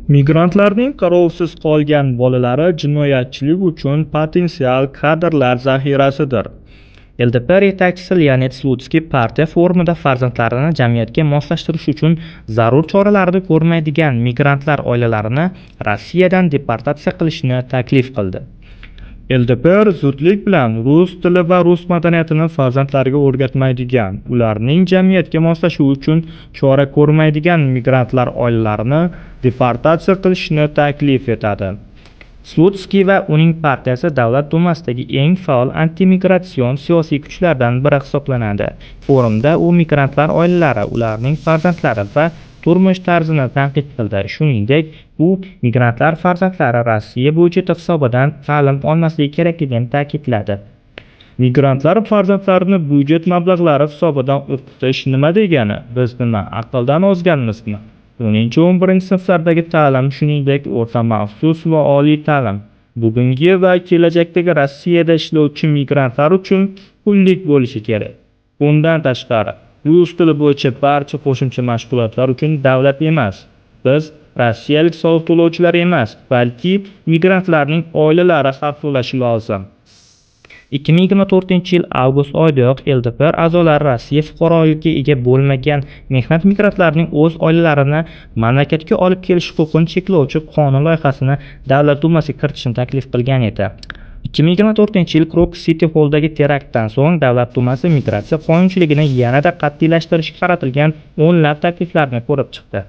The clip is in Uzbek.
Migrantlarning qarovsiz qolgan bolalari jinoyatchilik uchun potensial kadrlar zaxirasidir. LDP yetakchisi Leonid Slutskiy partiya forumida farzandlarini jamiyatga moslashtirish uchun zarur choralarni ko'rmaydigan migrantlar oilalarini Rossiyadan deportatsiya qilishni taklif qildi. LDP zudlik bilan rus tili va rus madaniyatini farzandlariga o'rgatmaydigan, ularning jamiyatga moslashuvi uchun chora ko'rmaydigan migrantlar oilalarini deportatsiya qilishni taklif etadi. Slutskiy va uning partiyasi Davlat dumasidagi eng faol antimigratsion siyosiy kuchlardan biri hisoblanadi. Forumda u migrantlar oilalari, ularning farzandlari va turmush tarzini tanqid qildi. Shuningdek, u migrantlar farzandlari Rossiya byudjeti hisobidan ta'lim olmasligi kerakligini ta'kidladi. Migrantlar farzandlarini byudjet mablag'lari hisobidan o'qitish nima degani? Biz nima, aqldan ozganmizmi? 10-11-sinflardagi ta'lim, shuningdek, o'rta maxsus va oliy ta'lim bugungi va kelajakdagi Rossiyada ishlovchi migrantlar uchun pullik bo'lishi kerak. Bundan tashqari, rus tili bo'yicha barcha qo'shimcha mashg'ulotlar uchun davlat emas, biz rossiyalik soliq to'lovchilar emas, balki migrantlarning oilalari haq to'lashi lozim. 2024-yil avgust oyidayoq LDP a'zolari Rossiya fuqaroligiga ega bo'lmagan mehnat migrantlarining o'z oilalarini mamlakatga olib kelish huquqini cheklovchi qonun loyihasini Davlat dumasiga kiritishni taklif qilgan edi. 2024-yil Krok City Hall'dagi teraktdan so'ng Davlat dumasi migratsiya qonunchiligini yanada qat'iylashtirishga qaratilgan o'nlab takliflarni ko'rib chiqdi.